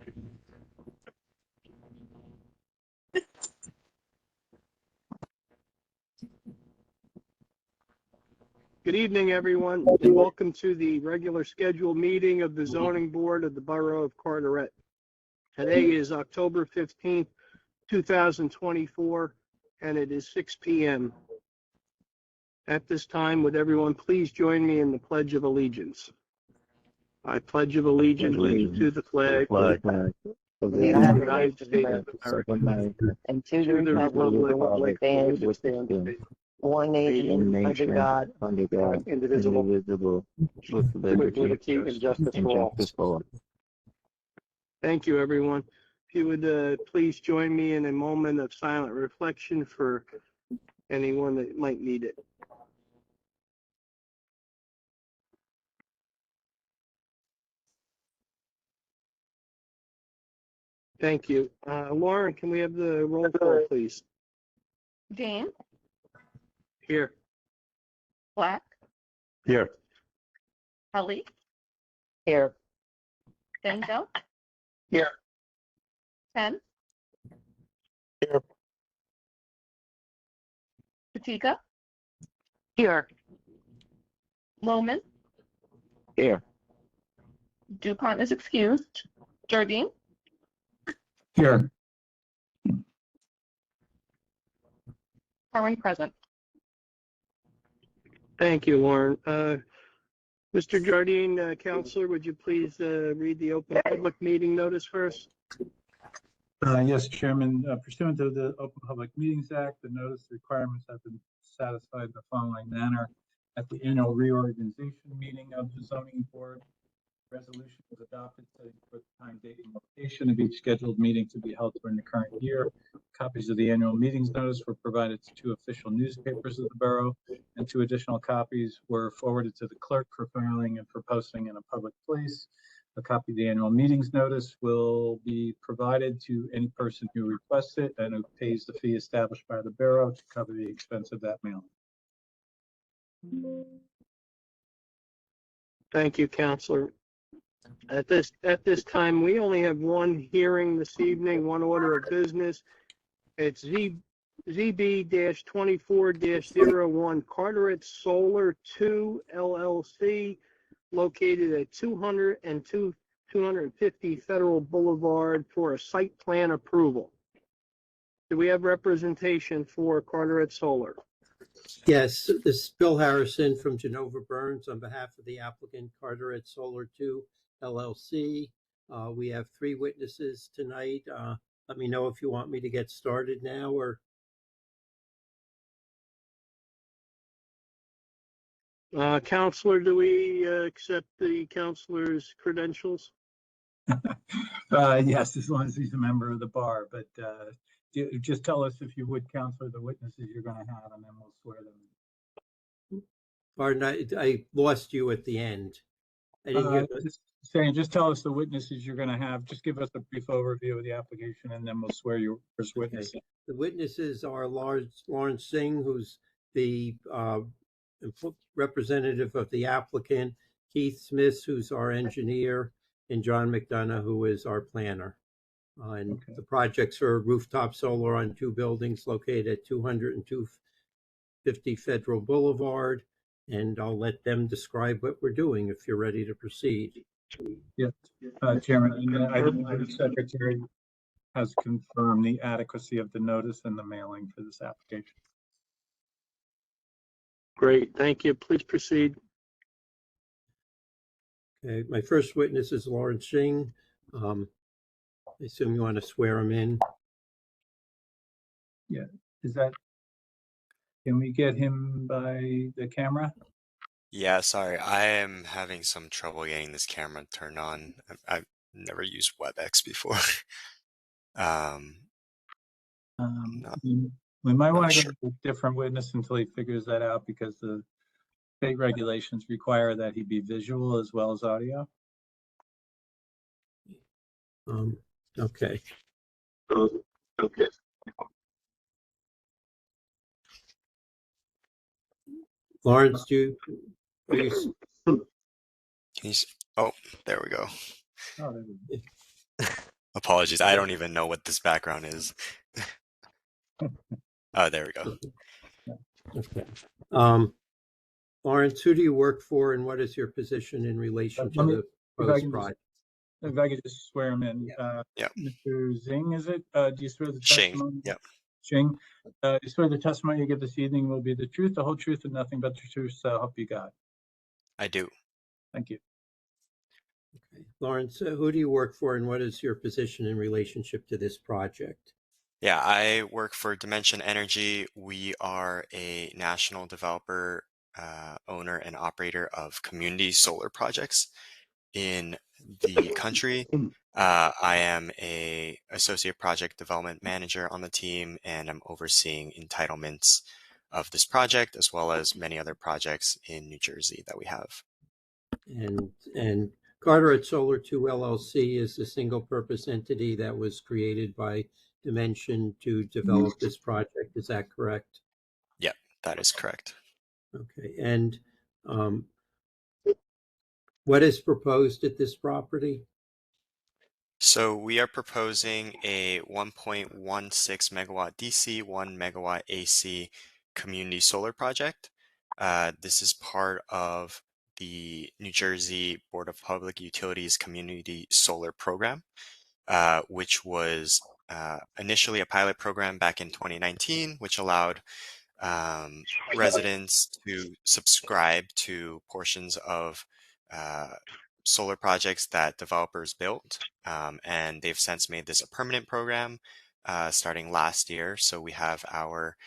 Good evening, everyone, and welcome to the regular scheduled meeting of the Zoning Board of the Borough of Carteret. Today is October 15th, 2024, and it is 6 p.m. At this time, would everyone please join me in the Pledge of Allegiance? I pledge of allegiance to the flag of the United States of America and to the republic which stands one nation under God, indivisible, with liberty and justice for all. Thank you, everyone. If you would please join me in a moment of silent reflection for anyone that might need it. Thank you. Lauren, can we have the roll call, please? Jane, Here. Black, Here. Kelly, Here. Denzel. Here. Ken. Here. Katika, Here. Loman, Here. DuPont is excused. Jardine, Here. Harmon present. Thank you, Lauren. Mr. Jardine, Counselor, would you please read the open public meeting notice first? Yes, Chairman. Pursuant to the Open Public Meetings Act, the notice requirements have been satisfied in the following manner. At the annual reorganization meeting of the Zoning Board, resolution was adopted setting forth the time, date, and location of each scheduled meeting to be held during the current year. Copies of the annual meetings notice were provided to 2 official newspapers of the borough, and 2 additional copies were forwarded to the clerk for filing and for posting in a public place. A copy of the annual meetings notice will be provided to any person who requests it and who pays the fee established by the borough to cover the expense of that mailing. Thank you, Counselor. At this time, we only have one hearing this evening, one order of business. It's ZB-24-01 Carteret Solar 2 LLC, located at 200 and 250 Federal Boulevard for a site plan approval. Do we have representation for Carteret Solar? Yes, this is Bill Harrison from Genova Burns on behalf of the applicant Carteret Solar 2 LLC. We have 3 witnesses tonight. Let me know if you want me to get started now or. Counselor, do we accept the counselor's credentials? Yes, as long as he's a member of the bar, but just tell us if you would, Counselor, the witnesses you're going to have, and then we'll swear them in. Pardon, I lost you at the end. I didn't hear Just saying, just tell us the witnesses you're going to have. Just give us a brief overview of the application, and then we'll swear your first witness. Okay. The witnesses are Lawrence Singh, who's the representative of the applicant, Keith Smith, who's our engineer, and John McDonough, who is our planner. And Okay. The projects are rooftop solar on 2 buildings located at 200 and 250 Federal Boulevard. And I'll let them describe what we're doing if you're ready to proceed. Yes, Chairman, and I think the Secretary has confirmed the adequacy of the notice and the mailing for this application. Great, thank you. Please proceed. Okay, my first witness is Lawrence Singh. I assume you want to swear him in. Yeah, can we get him by the camera? Yeah, sorry, I am having some trouble getting this camera turned on. I've never used WebEx before. No, We might want to sure. get a different witness until he figures that out, because the state regulations require that he be visual as well as audio. Okay. Okay. Lawrence, are you Can you oh, there we go. Oh, there we go. Apologies. I don't even know what this background is. Oh, there we go. Okay. Lawrence, who do you work for and what is your position in relation to Let me, the if I proposed can just, project? if I could just swear him in. Yeah. Mr. Zing, is it? Do you swear the Shing. testimony? Yep. Shing, do you swear the testimony you give this evening will be the truth, the whole truth, and nothing but the truth, so help you God? I do. Thank you. Okay. Lawrence, who do you work for and what is your position in relationship to this project? Yeah, I work for Dimension Energy. We are a national developer, owner, and operator of community solar projects in the country. I am a associate project development manager on the team, and I'm overseeing entitlements of this project as well as many other projects in New Jersey that we have. And Carteret Solar 2 LLC is a single purpose entity that was created by Dimension to develop this project. Is that correct? Yeah, that is correct. Okay. And what is proposed at this property? So we are proposing a 1.16 megawatt DC, 1 megawatt AC community solar project. This is part of the New Jersey Board of Public Utilities Community Solar Program, which was initially a pilot program back in 2019, which allowed residents to subscribe to portions of solar projects that developers built. And they've since made this a permanent program starting last year. So we have our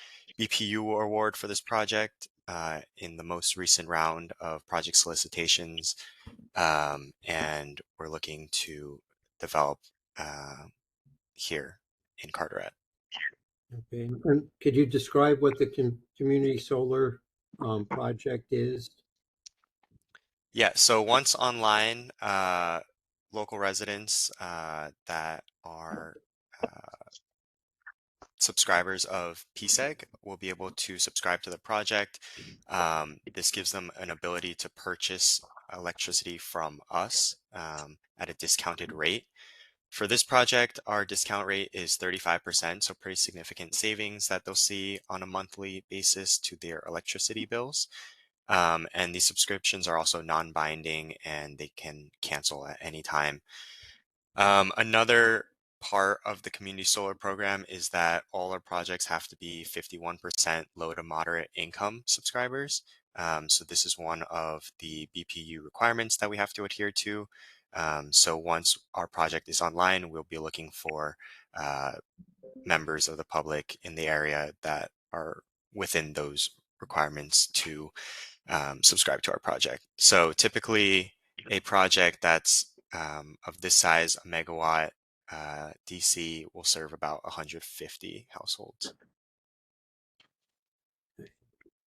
BPU award for this project in the most recent round of project solicitations. And we're looking to develop here in Carteret. Okay. And could you describe what the community solar project is? Yeah, so once online, local residents that are subscribers of PSEG will be able to subscribe to the project. This gives them an ability to purchase electricity from us at a discounted rate. For this project, our discount rate is 35%, so pretty significant savings that they'll see on a monthly basis to their electricity bills. And these subscriptions are also non-binding and they can cancel at any time. Another part of the community solar program is that all our projects have to be 51% low to moderate income subscribers. So this is one of the BPU requirements that we have to adhere to. So once our project is online, we'll be looking for members of the public in the area that are within those requirements to subscribe to our project. So typically a project that's of this size, a megawatt DC, will serve about 150 households.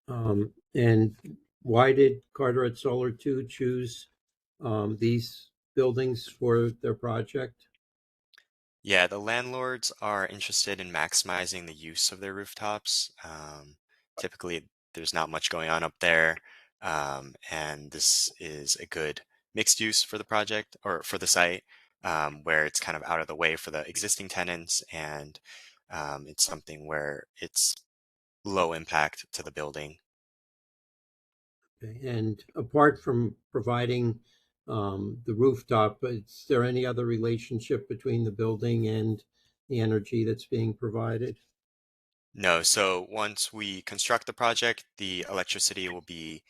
And why did Carteret Solar 2 choose these buildings for their project? Yeah, the landlords are interested in maximizing the use of their rooftops. Typically, there's not much going on up there, and this is a good mixed use for the project or for the site, where it's kind of out of the way for the existing tenants, and it's something where it's low impact to the building. Okay. And apart from providing the rooftop, is there any other relationship between the building and the energy that's being provided? No, so once we construct the project, the electricity will be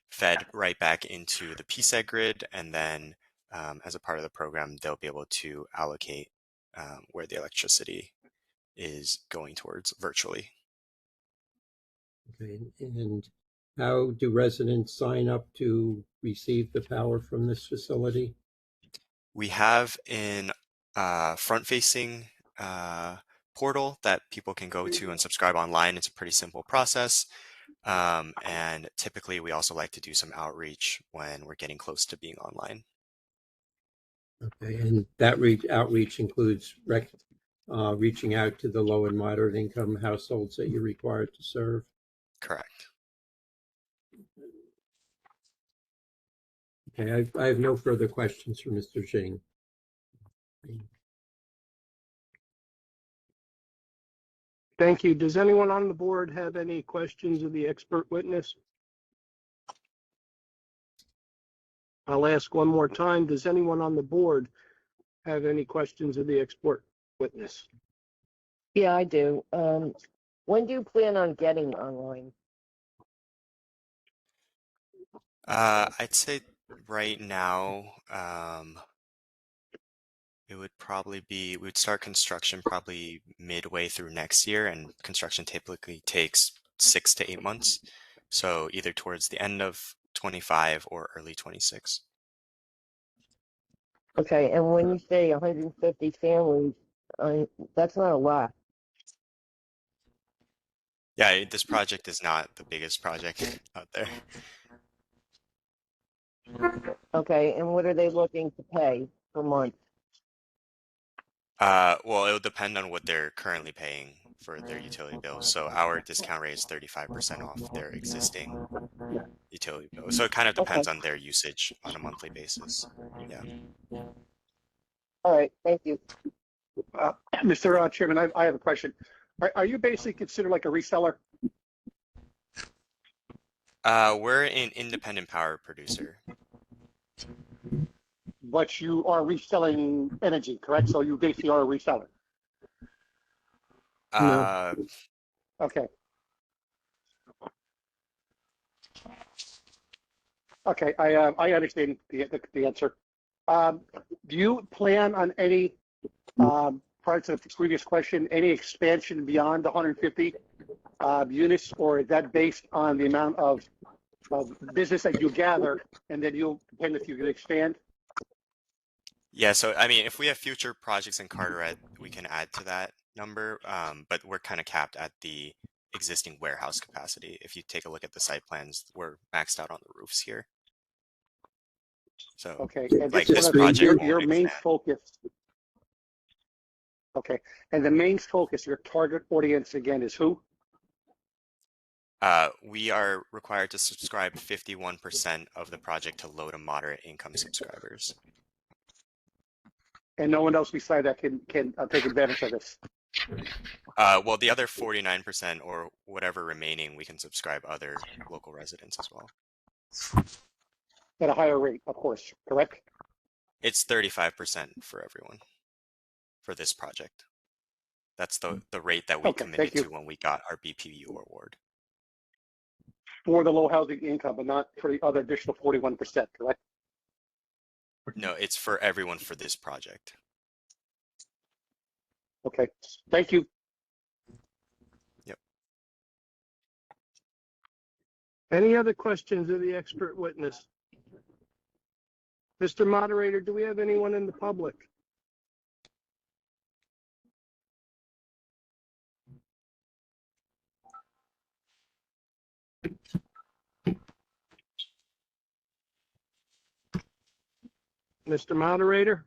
fed right back into the PSEG grid, and then as a part of the program, they'll be able to allocate where the electricity is going towards virtually. Okay. And how do residents sign up to receive the power from this facility? We have an front-facing portal that people can go to and subscribe online. It's a pretty simple process. And typically, we also like to do some outreach when we're getting close to being online. Okay. And that outreach includes reaching out to the low and moderate income households that you're required to serve? Correct. Okay. I have no further questions for Mr. Jing. Thank you. Does anyone on the board have any questions of the expert witness? I'll ask one more time. Does anyone on the board have any questions of the expert witness? Yeah, I do. When do you plan on getting online? I'd say right now, it would probably be, we would start construction probably midway through next year, and construction typically takes 6 to 8 months. So either towards the end of 25 or early 26. Okay, and when you say 150 families, that's not a lot. Yeah, this project is not the biggest project out there. Okay, and what are they looking to pay per month? Well, it'll depend on what they're currently paying for their utility bills. So our discount rate is 35% off their existing utility bill. So it kind of depends on their usage on a monthly basis. Yeah. All right, thank you. Mr. Chairman, I have a question. Are you basically considered like a reseller? We're an independent power producer. But you are reselling energy, correct? So you basically are a reseller. No. Okay. Okay, I understand the answer. Do you plan on any, prior to the previous question, any expansion beyond the 150 units, or is that based on the amount of business that you gather, and then you'll depend if you can expand? Yeah, so I mean, if we have future projects in Carteret, we can add to that number, but we're kind of capped at the existing warehouse capacity. If you take a look at the site plans, we're maxed out on the roofs here. So, okay, and like this project your main expand. focus. Okay, and the main focus, your target audience again is who? We are required to subscribe 51% of the project to low to moderate income subscribers. And no one else beside that can take advantage of this. Well, the other 49% or whatever remaining, we can subscribe other local residents as well. At a higher rate, of course, correct? It's 35% for everyone for this project. That's the rate that we Okay, committed to when we got our BPU award. For the low housing income, but not for the other additional 41%, correct? No, it's for everyone for this project. Okay, thank you. Yep. Any other questions of the expert witness? Mr. Moderator, do we have anyone in the public? Mr. Moderator?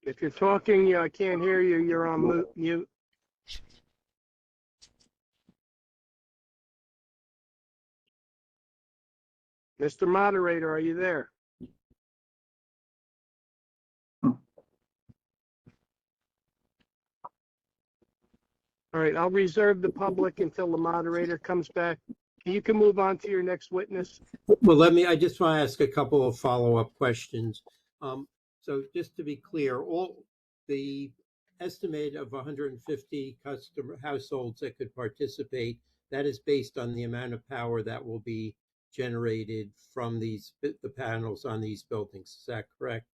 If you're talking, I can't hear you. You're on mute. Mr. Moderator, are you there? All right, I'll reserve the public until the moderator comes back. You can move on to your next witness. Well, I just want to ask a couple of follow-up questions. So just to be clear, all the estimate of 150 customer households that could participate, that is based on the amount of power that will be generated from the panels on these buildings. Is that correct?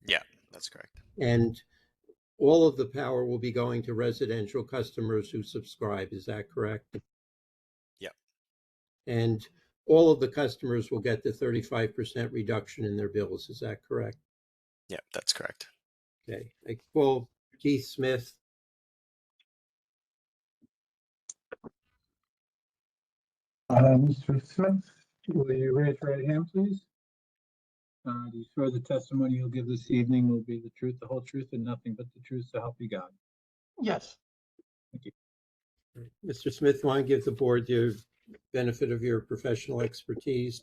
Yeah, that's correct. And all of the power will be going to residential customers who subscribe. Is that correct? Yeah. And all of the customers will get the 35% reduction in their bills. Is that correct? Yeah, that's correct. Okay. I call Keith Smith. Mr. Smith, will you raise your right hand, please? Do you swear the testimony you'll give this evening will be the truth, the whole truth, and nothing but the truth, so help you God? Yes. Thank you. Mr. Smith, want to give the board the benefit of your professional expertise?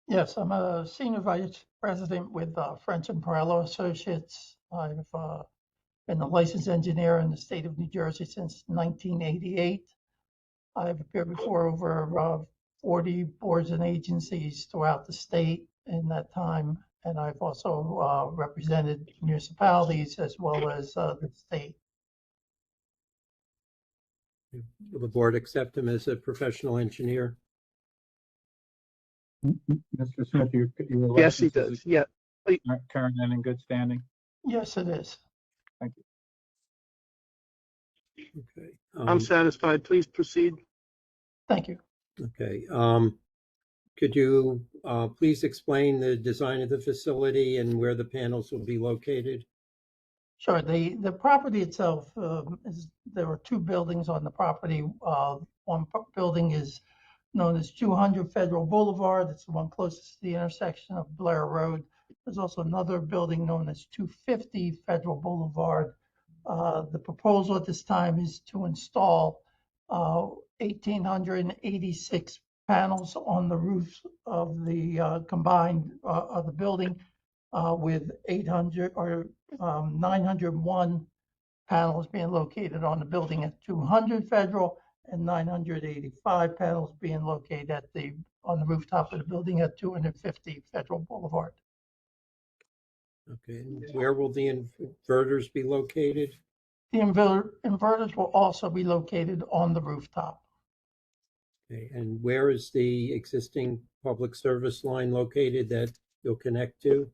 Yes, I'm a senior vice president with French and Perello Associates. I've been a licensed engineer in the state of New Jersey since 1988. I've appeared before over 40 boards and agencies throughout the state in that time, and I've also represented municipalities as well as the state. Will the board accept him as a professional engineer? Mr. Smith, your Yes, he license is does. Yeah. current and in good standing? Yes, it is. Thank you. Okay. I'm satisfied. Please proceed. Thank you. Okay. Could you please explain the design of the facility and where the panels will be located? Sure. The property itself there are two buildings on the property. One building is known as 200 Federal Boulevard. It's the one closest to the intersection of Blair Road. There's also another building known as 250 Federal Boulevard. The proposal at this time is to install 1,886 panels on the roofs of the combined of the building with 800 or 901 panels being located on the building at 200 Federal and 985 panels being located on the rooftop of the building at 250 Federal Boulevard. Okay. And where will the inverters be located? The inverters will also be located on the rooftop. Okay. And where is the existing public service line located that you'll connect to?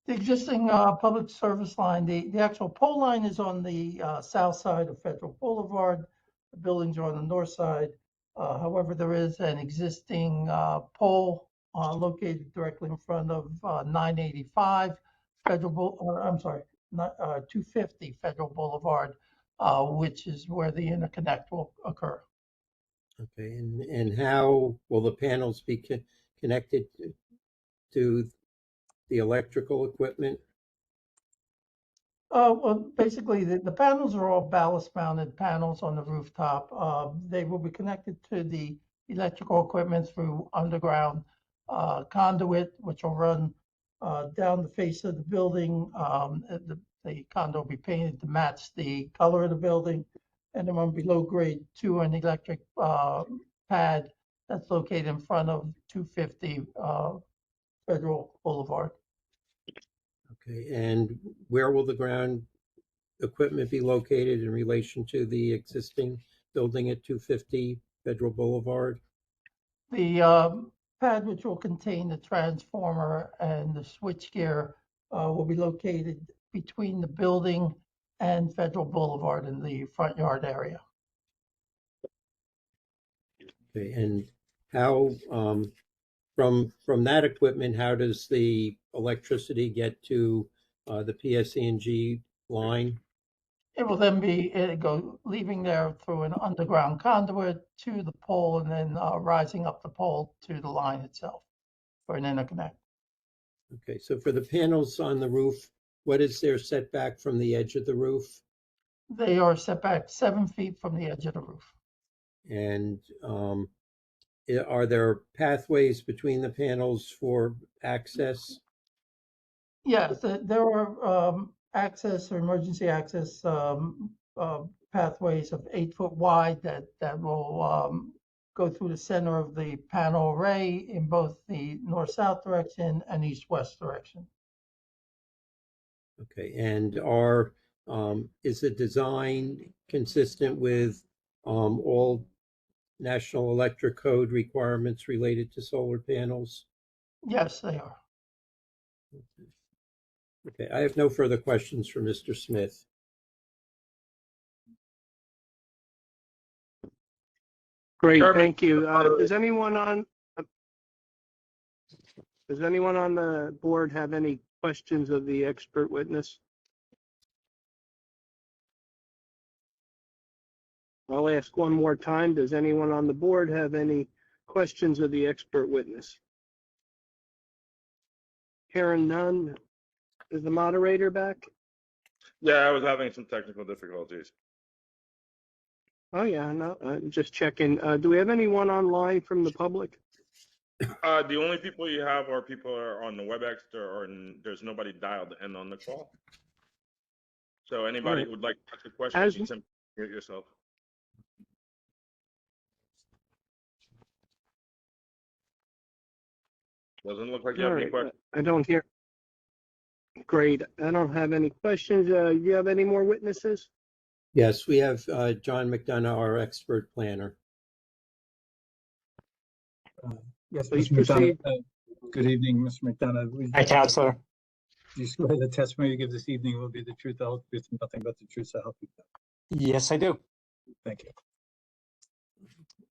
The existing public service line, the actual pole line is on the south side of Federal Boulevard. The buildings are on the north side. However, there is an existing pole located directly in front of 985 250 Federal Boulevard, which is where the interconnect will occur. Okay. And how will the panels be connected to the electrical equipment? Well, basically, the panels are all ballast mounted panels on the rooftop. They will be connected to the electrical equipment through underground conduit, which will run down the face of the building. The conduit will be painted to match the color of the building. And then on below grade 2, an electric pad that's located in front of 250 Federal Boulevard. Okay. And where will the ground equipment be located in relation to the existing building at 250 Federal Boulevard? The pad, which will contain the transformer and the switchgear, will be located between the building and Federal Boulevard in the front yard area. Okay. And how, from that equipment, how does the electricity get to the PSE&G line? It will then be leaving there through an underground conduit to the pole and then rising up the pole to the line itself for an interconnect. Okay. So for the panels on the roof, what is their setback from the edge of the roof? They are set back 7 feet from the edge of the roof. And are there pathways between the panels for access? Yes, there are access or emergency access pathways of 8 foot wide that will go through the center of the panel array in both the north-south direction and east-west direction. Okay. And is the design consistent with all National Electric Code requirements related to solar panels? Yes, they are. Okay. I have no further questions for Mr. Smith. Great, Chairman, thank you. Does anyone on the board have any questions of the expert witness? I'll ask one more time. Does anyone on the board have any questions of the expert witness? Hearing none. Is the moderator back? Yeah, I was having some technical difficulties. Oh, yeah, no, I'm just checking. Do we have anyone online from the public? The only people you have are people that are on the WebEx. There's nobody dialed in on the call. So anybody who would like to ask a question, As- you simply mute yourself. Doesn't look like you have any questions. I don't hear. Great. I don't have any questions. You have any more witnesses? Yes, we have John McDonough, our expert planner. Yes, Please Mr. McDonough. proceed. Good evening, Mr. McDonough. Hi, Counselor. Do you swear the testimony you give this evening will be the truth, the whole truth, and nothing but the truth, so help you God? Yes, I do. Thank you.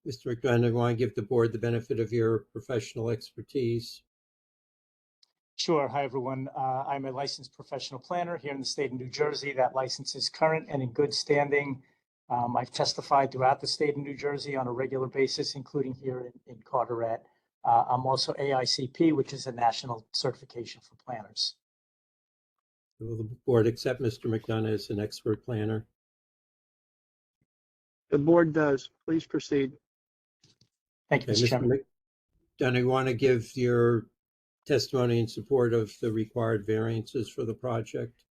Mr. McDonough, want to give the board the benefit of your professional expertise? Sure. Hi, everyone. I'm a licensed professional planner here in the state of New Jersey. That license is current and in good standing. I've testified throughout the state of New Jersey on a regular basis, including here in Carteret. I'm also AICP, which is a national certification for planners. Will the board accept Mr. McDonough as an expert planner? The board does. Please proceed. Thank you, Okay, Mr. Mr. Chairman. McDonough, you want to give your testimony in support of the required variances for the project?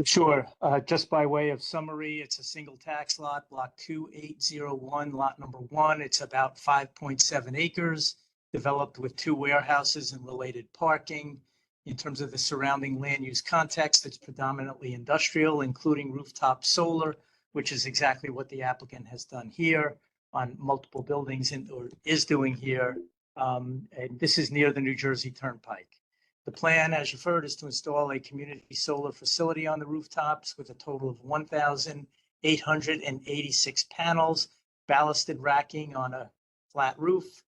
Sure. Just by way of summary, it's a single tax lot, block 2801, lot number 1. It's about 5.7 acres, developed with 2 warehouses and related parking. In terms of the surrounding land use context, it's predominantly industrial, including rooftop solar, which is exactly what the applicant has done here on multiple buildings or is doing here. And this is near the New Jersey Turnpike. The plan, as you've heard, is to install a community solar facility on the rooftops with a total of 1,886 panels, ballasted racking on a flat roof.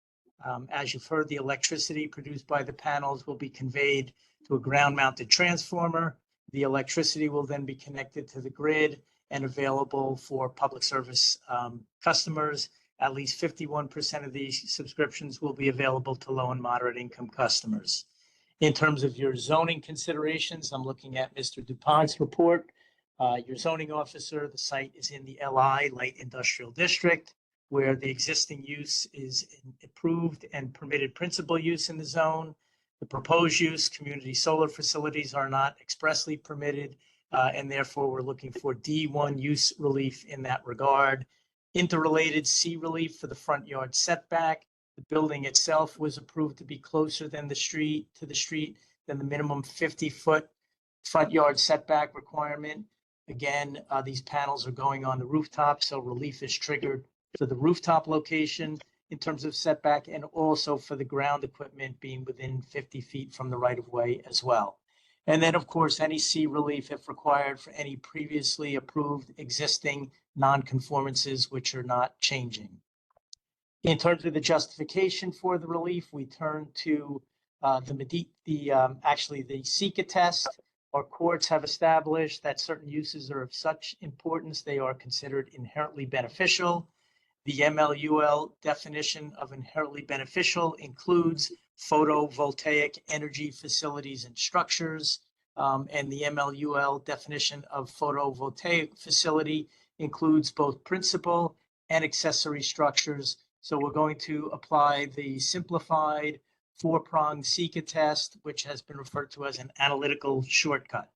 As you've heard, the electricity produced by the panels will be conveyed to a ground-mounted transformer. The electricity will then be connected to the grid and available for public service customers. At least 51% of these subscriptions will be available to low and moderate income customers. In terms of your zoning considerations, I'm looking at Mr. DuPont's report. Your zoning officer, the site is in the LI, Light Industrial District, where the existing use is approved and permitted principal use in the zone. The proposed use, community solar facilities, are not expressly permitted, and therefore we're looking for D1 use relief in that regard. Interrelated C relief for the front yard setback. The building itself was approved to be closer than the street than the minimum 50-foot front yard setback requirement. Again, these panels are going on the rooftop, so relief is triggered for the rooftop location in terms of setback, and also for the ground equipment being within 50 feet from the right of way as well. And then, of course, any C relief if required for any previously approved existing non-conformances which are not changing. In terms of the justification for the relief, we turn to actually the SECA test. Our courts have established that certain uses are of such importance they are considered inherently beneficial. The MLUL definition of inherently beneficial includes photovoltaic energy facilities and structures. And the MLUL definition of photovoltaic facility includes both principal and accessory structures. So we're going to apply the simplified 4-pronged SECA test, which has been referred to as an analytical shortcut.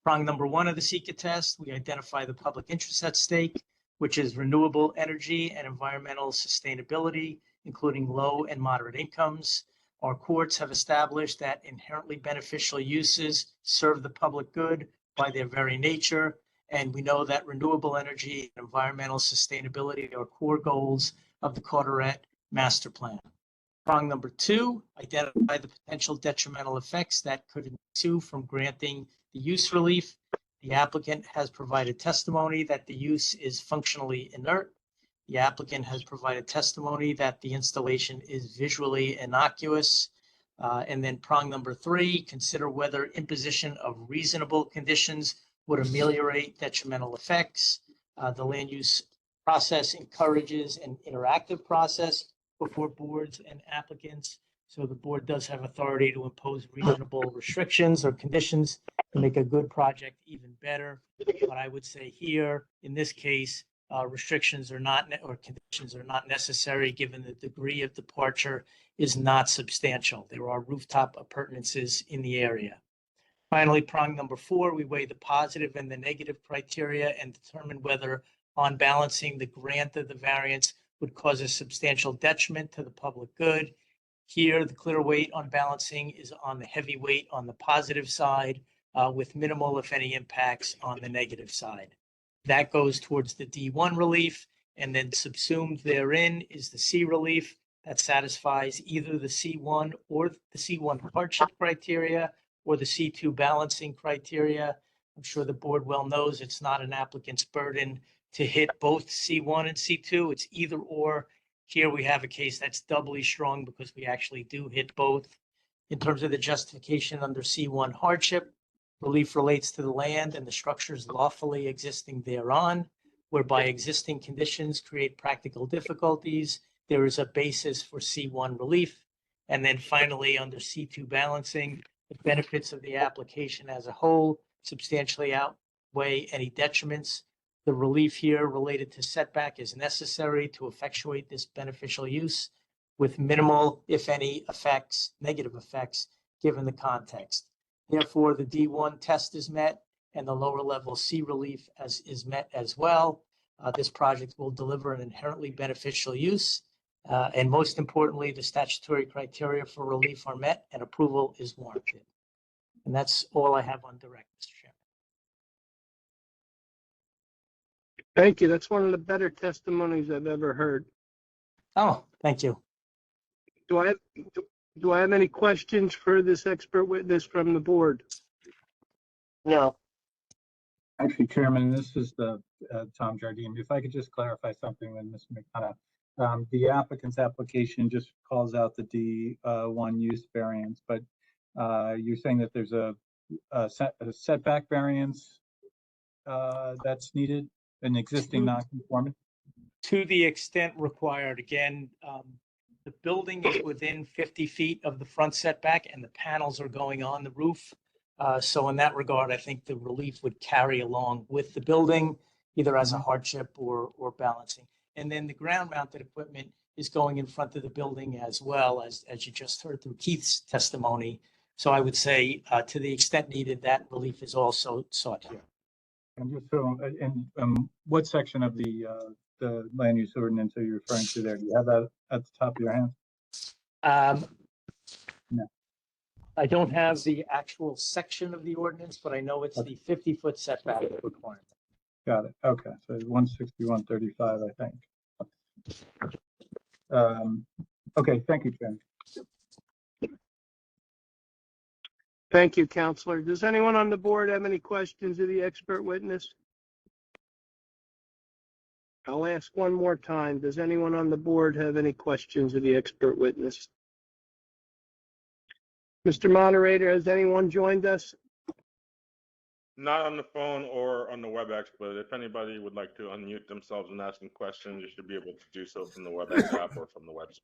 Prong number 1 of the SECA test, we identify the public interest at stake, which is renewable energy and environmental sustainability, including low and moderate incomes. Our courts have established that inherently beneficial uses serve the public good by their very nature. And we know that renewable energy and environmental sustainability are core goals of the Carteret Master Plan. Prong number 2, identify the potential detrimental effects that could ensue from granting the use relief. The applicant has provided testimony that the use is functionally inert. The applicant has provided testimony that the installation is visually innocuous. And then prong number 3, consider whether imposition of reasonable conditions would ameliorate detrimental effects. The land use process encourages an interactive process before boards and applicants. So the board does have authority to impose reasonable restrictions or conditions to make a good project even better. But I would say here, in this case, restrictions are not, or conditions are not necessary given the degree of departure is not substantial. There are rooftop appurtenances in the area. Finally, prong number 4, we weigh the positive and the negative criteria and determine whether on balancing the grant of the variance would cause a substantial detriment to the public good. Here, the clear weight on balancing is on the heavy weight on the positive side, with minimal, if any, impacts on the negative side. That goes towards the D1 relief, and then subsumed therein is the C relief that satisfies either the C1 or the C1 hardship criteria or the C2 balancing criteria. I'm sure the board well knows it's not an applicant's burden to hit both C1 and C2. It's either or. Here we have a case that's doubly strong because we actually do hit both. In terms of the justification under C1 hardship, relief relates to the land and the structures lawfully existing thereon, whereby existing conditions create practical difficulties. There is a basis for C1 relief. And then finally, under C2 balancing, the benefits of the application as a whole substantially outweigh any detriments. The relief here related to setback is necessary to effectuate this beneficial use with minimal, if any, effects, negative effects, given the context. Therefore, the D1 test is met and the lower level C relief is met as well. This project will deliver an inherently beneficial use. And most importantly, the statutory criteria for relief are met and approval is warranted. And that's all I have on direct, Mr. Chairman. Thank you. That's one of the better testimonies I've ever heard. Oh, thank you. Do I have any questions for this expert witness from the board? No. Actually, Chairman, this is the Tom Jardine. If I could just clarify something with Ms. McDonough. The applicant's application just calls out the D1 use variance, but you're saying that there's a setback variance that's needed, an existing non-conforming? To the extent required, again, the building is within 50 feet of the front setback and the panels are going on the roof. So in that regard, I think the relief would carry along with the building, either as a hardship or balancing. And then the ground mounted equipment is going in front of the building as well, as you just heard through Keith's testimony. So I would say to the extent needed, that relief is also sought here. And just so, what section of the land use ordinance are you referring to there? Do you have that at the top of your hand? No. I don't have the actual section of the ordinance, but I know it's the 50-foot setback requirement. Got it. Okay. So 16135, I think. Okay. Thank you, Chairman. Thank you, Counselor. Does anyone on the board have any questions of the expert witness? I'll ask one more time. Does anyone on the board have any questions of the expert witness? Mr. Moderator, has anyone joined us? Not on the phone or on the WebEx, but if anybody would like to unmute themselves and ask some questions, you should be able to do so from the WebEx app or from the website.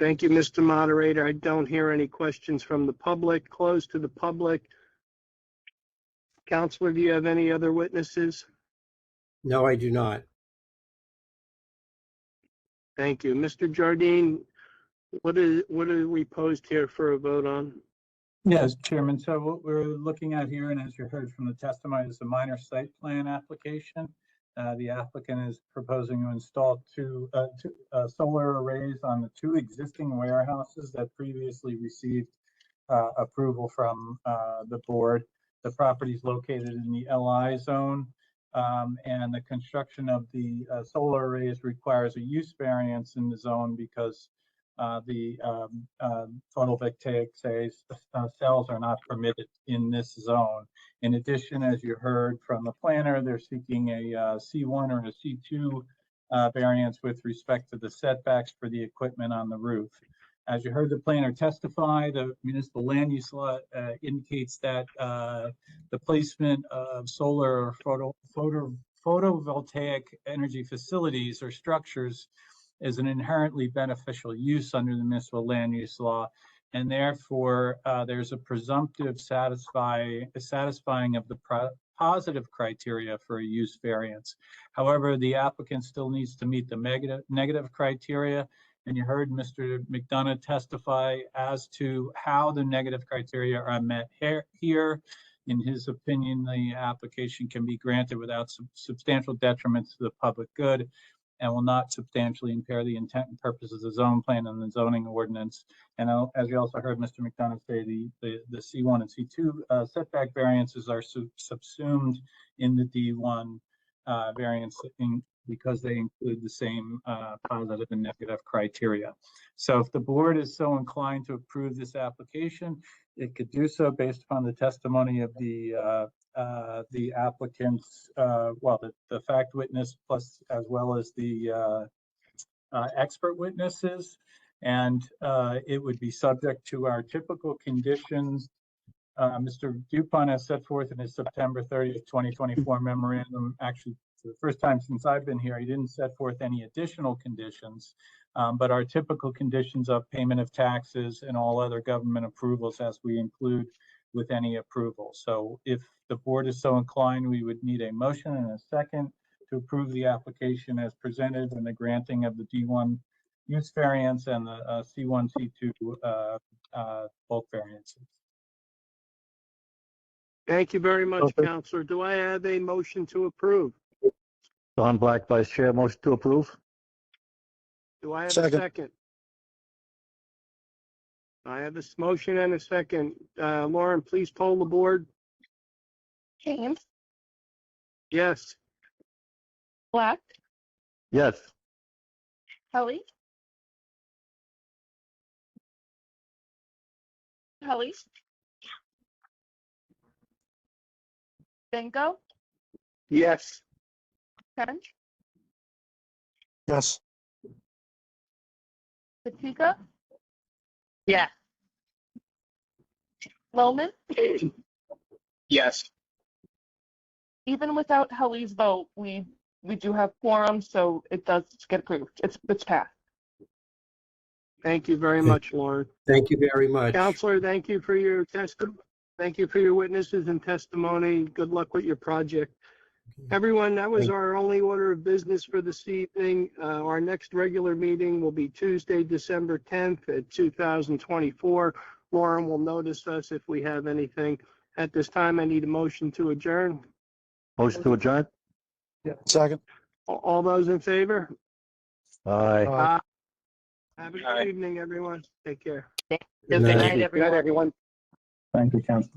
Thank you, Mr. Moderator. I don't hear any questions from the public. Closed to the public. Counselor, do you have any other witnesses? No, I do not. Thank you. Mr. Jardine, what are we posed here for a vote on? Yes, Chairman. So what we're looking at here, and as you heard from the testimony, is a minor site plan application. The applicant is proposing to install two solar arrays on the 2 existing warehouses that previously received approval from the board. The property is located in the LI zone, and the construction of the solar arrays requires a use variance in the zone because the photovoltaic cells are not permitted in this zone. In addition, as you heard from the planner, they're seeking a C1 or a C2 variance with respect to the setbacks for the equipment on the roof. As you heard the planner testify, the municipal land use law indicates that the placement of solar or photovoltaic energy facilities or structures is an inherently beneficial use under the municipal land use law. and therefore there's a presumptive satisfying of the positive criteria for a use variance. However, the applicant still needs to meet the negative criteria, and you heard Mr. McDonough testify as to how the negative criteria are met here. In his opinion, the application can be granted without substantial detriments to the public good and will not substantially impair the intent and purpose of the zone plan and the zoning ordinance. And as you also heard Mr. McDonough say, the C1 and C2 setback variances are subsumed in the D1 variance because they include the same positive and negative criteria. So if the board is so inclined to approve this application, it could do so based upon the testimony of the applicant's, the fact witness plus as well as the expert witnesses. And it would be subject to our typical conditions. Mr. Dupont has set forth in his September 30th, 2024 memorandum. Actually, for the first time since I've been here, he didn't set forth any additional conditions, but our typical conditions of payment of taxes and all other government approvals as we include with any approval. So if the board is so inclined, we would need a motion and a second to approve the application as presented and the granting of the D1 use variance and the C1, C2 bulk variances. Thank you very much, Counselor. Do I have a motion to approve? Don Black, Vice Chair, motion to approve. Do I have a second? I have this motion and a second. Lauren, please poll the board. James, Yes. Black, Yes. Kelly, Bingo, Yes. Ken, Yes. Katika, Yeah. Loman. Yes. Even without Helly's vote, we do have quorum, so it does get approved. It's passed. Thank you very much, Lauren. Thank you very much. Counselor, thank you for your testimony. Thank you for your witnesses and testimony. Good luck with your project. Everyone, that was our only order of business for this evening. Our next regular meeting will be Tuesday, December 10th at 2024. Lauren will notice us if we have anything. At this time, I need a motion to adjourn. Motion to adjourn? Second. All those in favor? Aye. Have a good evening, everyone. Take care. Good night, everyone. Good night, everyone. Thank you, Council.